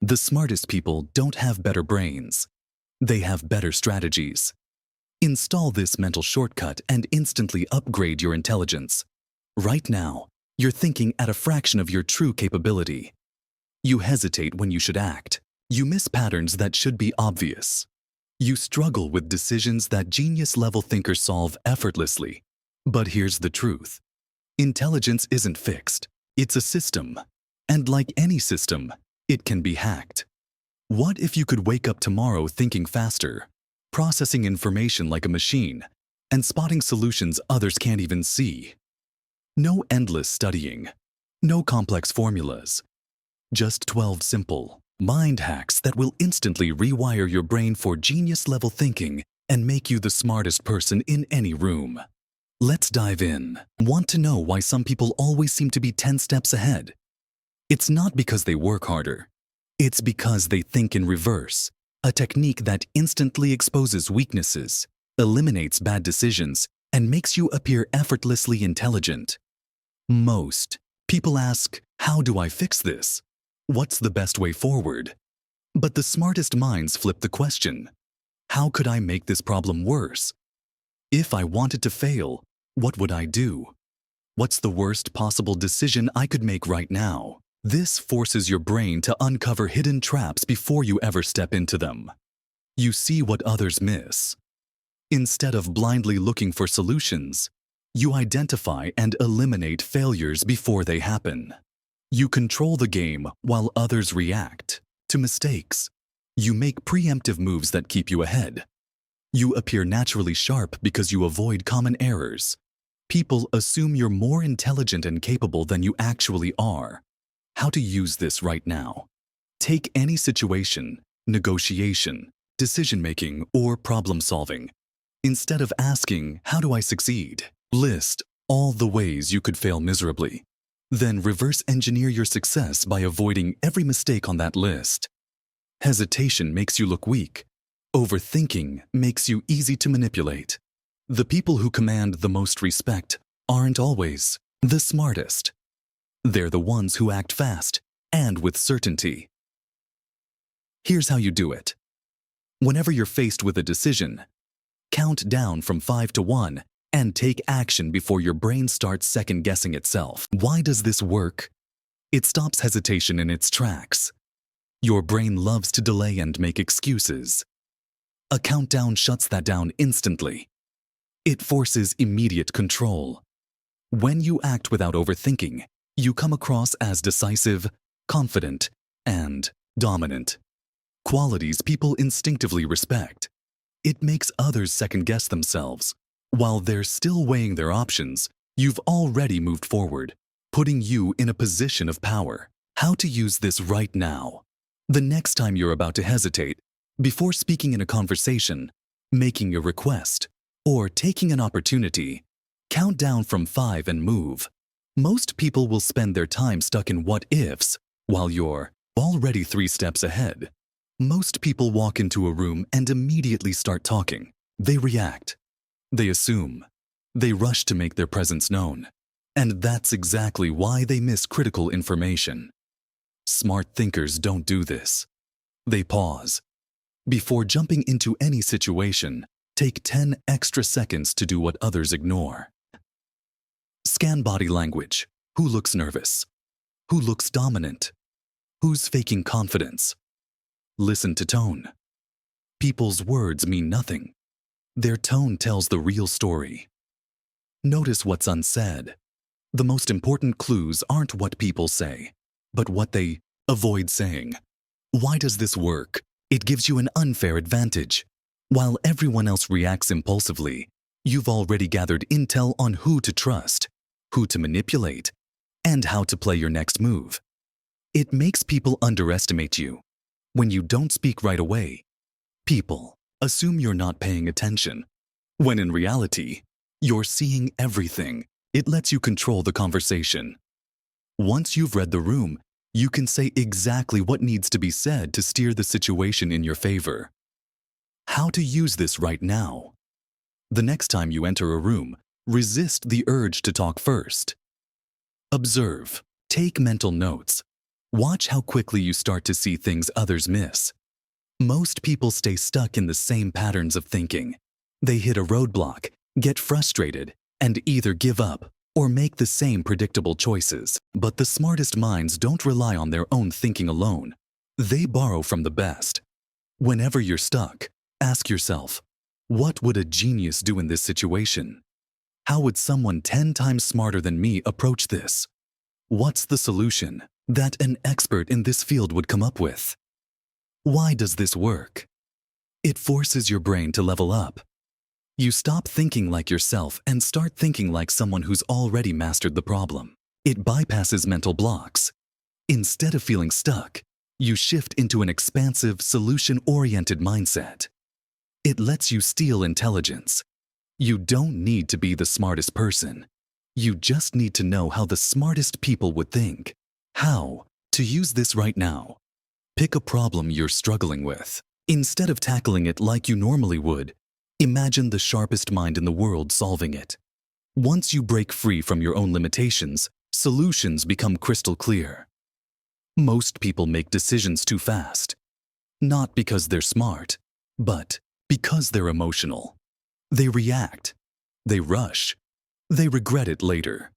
The smartest people don't have better brains. They have better strategies. Install this mental shortcut and instantly upgrade your intelligence. Right now, you're thinking at a fraction of your true capability. You hesitate when you should act. You miss patterns that should be obvious. You struggle with decisions that genius-level thinkers solve effortlessly. But here's the truth. Intelligence isn't fixed. It's a system. And like any system, it can be hacked. What if you could wake up tomorrow thinking faster, processing information like a machine, and spotting solutions others can't even see? No endless studying, no complex formulas, just 12 simple mind hacks that will instantly rewire your brain for genius-level thinking and make you the smartest person in any room. Let's dive in. Want to know why some people always seem to be 10 steps ahead? It's not because they work harder. It's because they think in reverse, a technique that instantly exposes weaknesses, eliminates bad decisions, and makes you appear effortlessly intelligent. Most people ask, how do I fix this? What's the best way forward? But the smartest minds flip the question. How could I make this problem worse? If I wanted to fail, what would I do? What's the worst possible decision I could make right now? This forces your brain to uncover hidden traps before you ever step into them. You see what others miss. Instead of blindly looking for solutions, you identify and eliminate failures before they happen. You control the game while others react to mistakes. You make preemptive moves that keep you ahead. You appear naturally sharp because you avoid common errors. People assume you're more intelligent and capable than you actually are. How to use this right now? Take any situation, negotiation, decision-making, or problem-solving. Instead of asking, how do I succeed? List all the ways you could fail miserably. Then reverse engineer your success by avoiding every mistake on that list. Hesitation makes you look weak. Overthinking makes you easy to manipulate. The people who command the most respect aren't always the smartest. They're the ones who act fast and with certainty. Here's how you do it. Whenever you're faced with a decision, count down from 5 to 1 and take action before your brain starts second-guessing itself. Why does this work? It stops hesitation in its tracks. Your brain loves to delay and make excuses. A countdown shuts that down instantly. It forces immediate control. When you act without overthinking, you come across as decisive, confident, and dominant. Qualities people instinctively respect. It makes others second-guess themselves. While they're still weighing their options, you've already moved forward, putting you in a position of power. How to use this right now? The next time you're about to hesitate, before speaking in a conversation, making a request, or taking an opportunity, count down from 5 and move. Most people will spend their time stuck in what-ifs, while you're already 3 steps ahead. Most people walk into a room and immediately start talking. They react. They assume. They rush to make their presence known. And that's exactly why they miss critical information. Smart thinkers don't do this. They pause. Before jumping into any situation, take 10 extra seconds to do what others ignore. Scan body language. Who looks nervous? Who looks dominant? Who's faking confidence? Listen to tone. People's words mean nothing. Their tone tells the real story. Notice what's unsaid. The most important clues aren't what people say, but what they avoid saying. Why does this work? It gives you an unfair advantage. While everyone else reacts impulsively, you've already gathered intel on who to trust, who to manipulate, and how to play your next move. It makes people underestimate you. When you don't speak right away, people assume you're not paying attention, when in reality, you're seeing everything. It lets you control the conversation. Once you've read the room, you can say exactly what needs to be said to steer the situation in your favor. How to use this right now? The next time you enter a room, resist the urge to talk first. Observe. Take mental notes. Watch how quickly you start to see things others miss. Most people stay stuck in the same patterns of thinking. They hit a roadblock, get frustrated, and either give up or make the same predictable choices. But the smartest minds don't rely on their own thinking alone. They borrow from the best. Whenever you're stuck, ask yourself, what would a genius do in this situation? How would someone 10 times smarter than me approach this? What's the solution that an expert in this field would come up with? Why does this work? It forces your brain to level up. You stop thinking like yourself and start thinking like someone who's already mastered the problem. It bypasses mental blocks. Instead of feeling stuck, you shift into an expansive, solution-oriented mindset. It lets you steal intelligence. You don't need to be the smartest person. You just need to know how the smartest people would think. How to use this right now. Pick a problem you're struggling with. Instead of tackling it like you normally would, imagine the sharpest mind in the world solving it. Once you break free from your own limitations, solutions become crystal clear. Most people make decisions too fast. Not because they're smart, but because they're emotional. They react. They rush. They regret it later.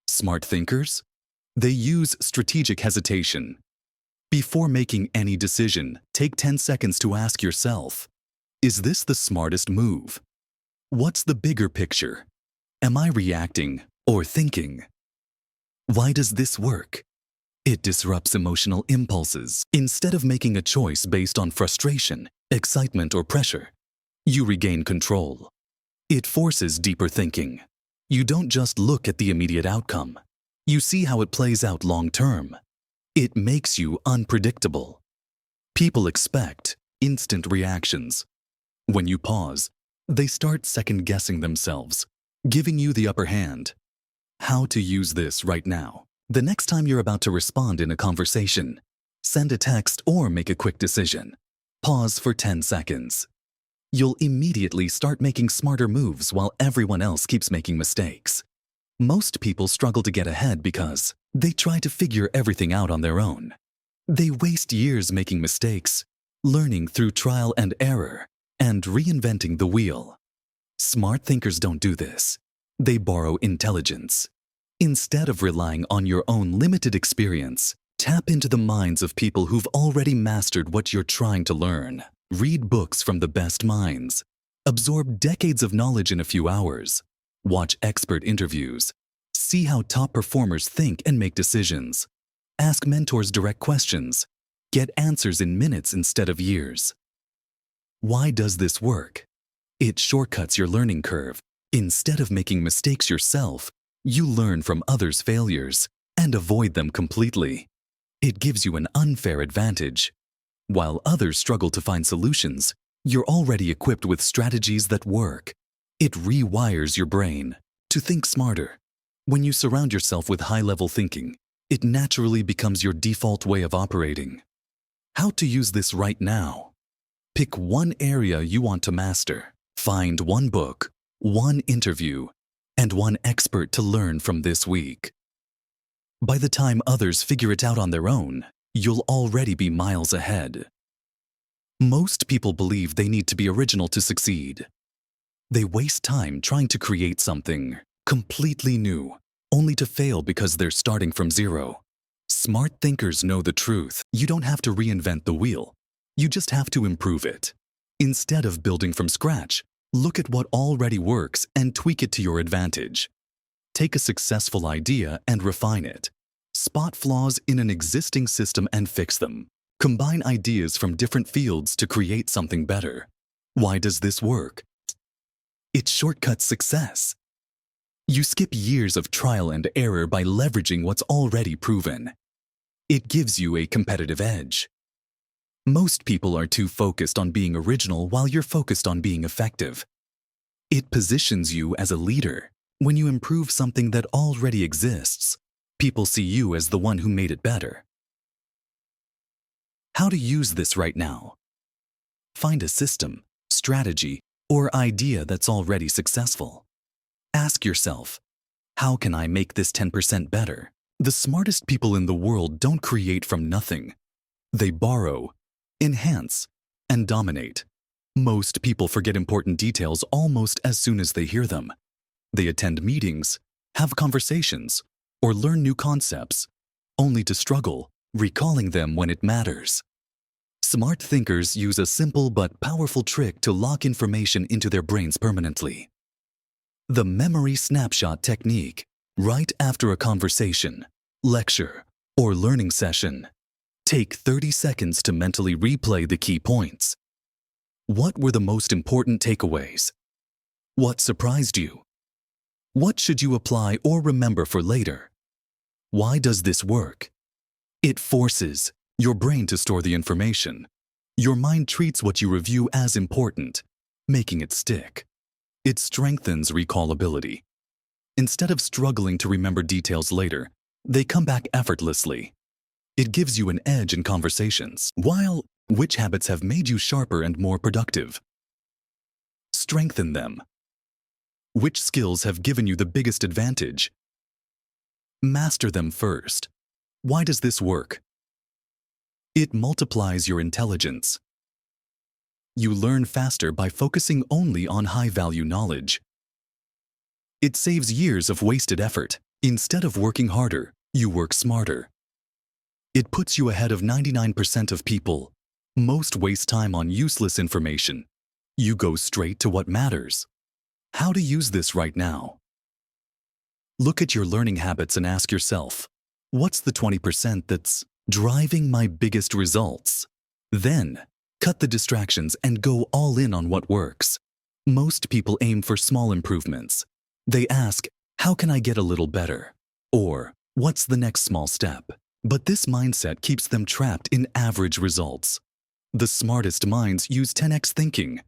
Smart thinkers? They use strategic hesitation. Before making any decision, take 10 seconds to ask yourself, is this the smartest move? What's the bigger picture? Am I reacting or thinking? Why does this work? It disrupts emotional impulses. Instead of making a choice based on frustration, excitement, or pressure, you regain control. It forces deeper thinking. You don't just look at the immediate outcome. You see how it plays out long term. It makes you unpredictable. People expect instant reactions. When you pause, they start second-guessing themselves, giving you the upper hand. How to use this right now. The next time you're about to respond in a conversation, send a text or make a quick decision. Pause for 10 seconds. You'll immediately start making smarter moves while everyone else keeps making mistakes. Most people struggle to get ahead because they try to figure everything out on their own. They waste years making mistakes, learning through trial and error, and reinventing the wheel. Smart thinkers don't do this. They borrow intelligence. Instead of relying on your own limited experience, tap into the minds of people who've already mastered what you're trying to learn. Read books from the best minds. Absorb decades of knowledge in a few hours. Watch expert interviews. See how top performers think and make decisions. Ask mentors direct questions. Get answers in minutes instead of years. Why does this work? It shortcuts your learning curve. Instead of making mistakes yourself, you learn from others' failures and avoid them completely. It gives you an unfair advantage. While others struggle to find solutions, you're already equipped with strategies that work. It rewires your brain to think smarter. When you surround yourself with high-level thinking, it naturally becomes your default way of operating. How to use this right now? Pick one area you want to master. Find one book, one interview, and one expert to learn from this week. By the time others figure it out on their own, you'll already be miles ahead. Most people believe they need to be original to succeed. They waste time trying to create something completely new, only to fail because they're starting from zero. Smart thinkers know the truth. You don't have to reinvent the wheel. You just have to improve it. Instead of building from scratch, look at what already works and tweak it to your advantage. Take a successful idea and refine it. Spot flaws in an existing system and fix them. Combine ideas from different fields to create something better. Why does this work? It shortcuts success. You skip years of trial and error by leveraging what's already proven. It gives you a competitive edge. Most people are too focused on being original while you're focused on being effective. It positions you as a leader. When you improve something that already exists, people see you as the one who made it better. How to use this right now? Find a system, strategy, or idea that's already successful. Ask yourself, how can I make this 10% better? The smartest people in the world don't create from nothing. They borrow, enhance, and dominate. Most people forget important details almost as soon as they hear them. They attend meetings, have conversations, or learn new concepts, only to struggle recalling them when it matters. Smart thinkers use a simple but powerful trick to lock information into their brains permanently. The memory snapshot technique. Right after a conversation, lecture, or learning session, take 30 seconds to mentally replay the key points. What were the most important takeaways? What surprised you? What should you apply or remember for later? Why does this work? It forces your brain to store the information. Your mind treats what you review as important, making it stick. It strengthens recallability. Instead of struggling to remember details later, they come back effortlessly. It gives you an edge in conversations. Which habits have made you sharper and more productive? Strengthen them. Which skills have given you the biggest advantage? Master them first. Why does this work? It multiplies your intelligence. You learn faster by focusing only on high-value knowledge. It saves years of wasted effort. Instead of working harder, you work smarter. It puts you ahead of 99% of people. Most waste time on useless information. You go straight to what matters. How to use this right now? Look at your learning habits and ask yourself, what's the 20% that's driving my biggest results? Then, cut the distractions and go all in on what works. Most people aim for small improvements. They ask, how can I get a little better? Or, what's the next small step? But this mindset keeps them trapped in average results. The smartest minds use 10x thinking,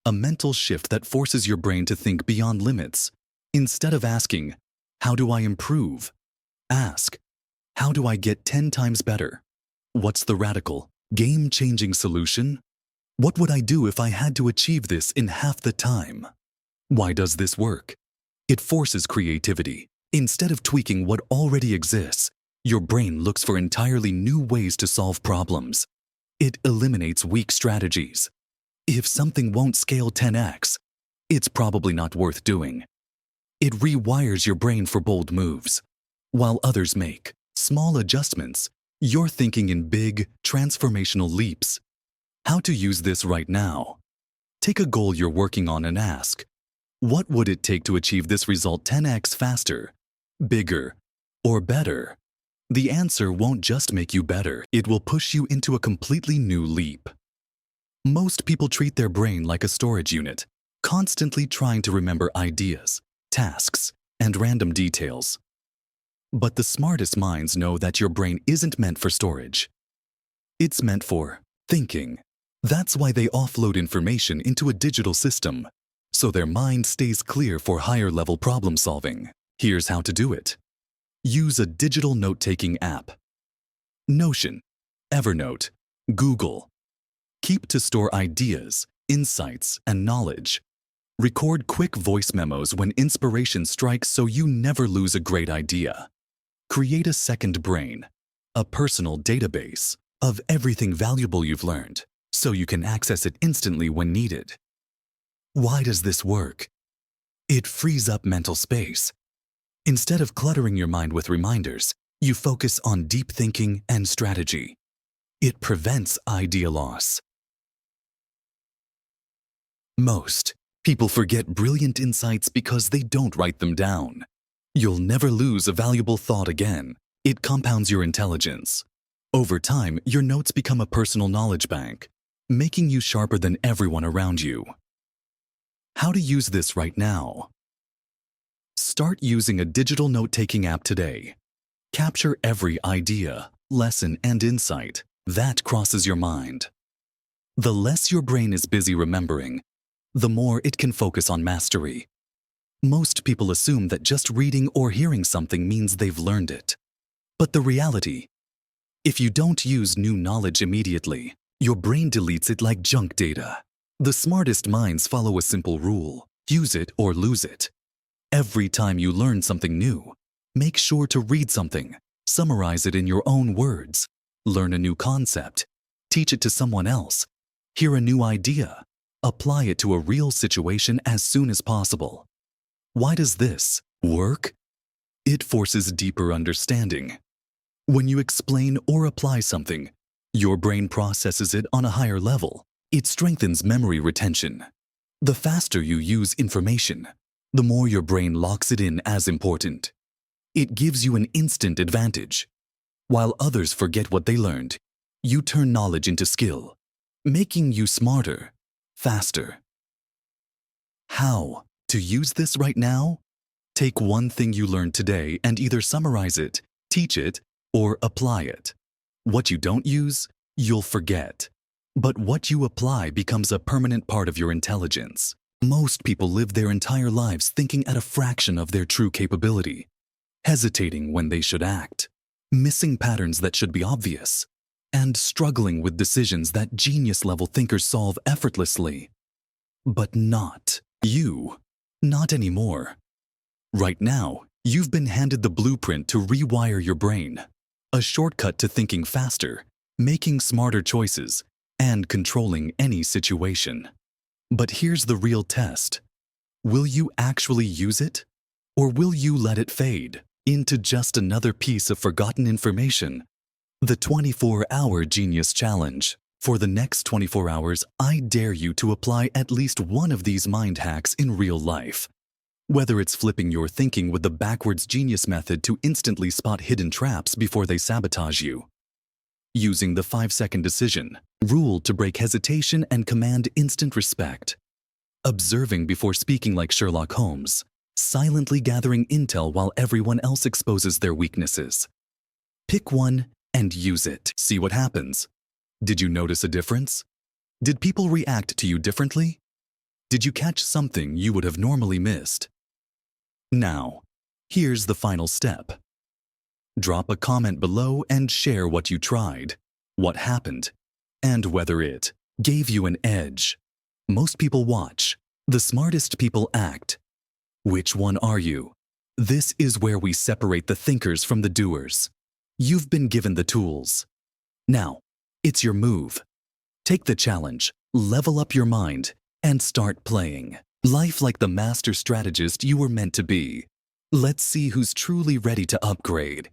a mental shift that forces your brain to think beyond limits. Instead of asking, how do I improve? Ask, how do I get 10 times better? What's the radical, game-changing solution? What would I do if I had to achieve this in half the time? Why does this work? It forces creativity. Instead of tweaking what already exists, your brain looks for entirely new ways to solve problems. It eliminates weak strategies. If something won't scale 10x, it's probably not worth doing. It rewires your brain for bold moves. While others make small adjustments, you're thinking in big, transformational leaps. How to use this right now? Take a goal you're working on and ask, what would it take to achieve this result 10x faster, bigger, or better? The answer won't just make you better, it will push you into a completely new leap. Most people treat their brain like a storage unit, constantly trying to remember ideas, tasks, and random details. But the smartest minds know that your brain isn't meant for storage. It's meant for thinking. That's why they offload information into a digital system, so their mind stays clear for higher-level problem solving. Here's how to do it. Use a digital note-taking app. Notion, Evernote, Google. Keep to store ideas, insights, and knowledge. Record quick voice memos when inspiration strikes so you never lose a great idea. Create a second brain, a personal database of everything valuable you've learned, so you can access it instantly when needed. Why does this work? It frees up mental space. Instead of cluttering your mind with reminders, you focus on deep thinking and strategy. It prevents idea loss. Most people forget brilliant insights because they don't write them down. You'll never lose a valuable thought again. It compounds your intelligence. Over time, your notes become a personal knowledge bank, making you sharper than everyone around you. How to use this right now? Start using a digital note-taking app today. Capture every idea, lesson, and insight that crosses your mind. The less your brain is busy remembering, the more it can focus on mastery. Most people assume that just reading or hearing something means they've learned it. But the reality, if you don't use new knowledge immediately, your brain deletes it like junk data. The smartest minds follow a simple rule: use it or lose it. Every time you learn something new, make sure to read something, Summarize it in your own words. Learn a new concept. Teach it to someone else. Hear a new idea. Apply it to a real situation as soon as possible. Why does this work? It forces deeper understanding. When you explain or apply something, your brain processes it on a higher level. It strengthens memory retention. The faster you use information, the more your brain locks it in as important. It gives you an instant advantage. While others forget what they learned, you turn knowledge into skill, making you smarter, faster. How to use this right now? Take one thing you learned today and either summarize it, teach it, or apply it. What you don't use, you'll forget. But what you apply becomes a permanent part of your intelligence. Most people live their entire lives thinking at a fraction of their true capability, hesitating when they should act, missing patterns that should be obvious, and struggling with decisions that genius-level thinkers solve effortlessly. But not you. Not anymore. Right now, you've been handed the blueprint to rewire your brain, a shortcut to thinking faster, making smarter choices, and controlling any situation. But here's the real test. Will you actually use it? Or will you let it fade into just another piece of forgotten information? The 24-hour Genius Challenge. For the next 24 hours, I dare you to apply at least one of these mind hacks in real life. Whether it's flipping your thinking with the backwards genius method to instantly spot hidden traps before they sabotage you. Using the 5-second decision rule to break hesitation and command instant respect. Observing before speaking like Sherlock Holmes. Silently gathering intel while everyone else exposes their weaknesses. Pick one and use it. See what happens. Did you notice a difference? Did people react to you differently? Did you catch something you would have normally missed? Now, here's the final step. Drop a comment below and share what you tried, what happened, and whether it gave you an edge. Most people watch. The smartest people act. Which one are you? This is where we separate the thinkers from the doers. You've been given the tools. Now, it's your move. Take the challenge, level up your mind, and start playing life like the master strategist you were meant to be. Let's see who's truly ready to upgrade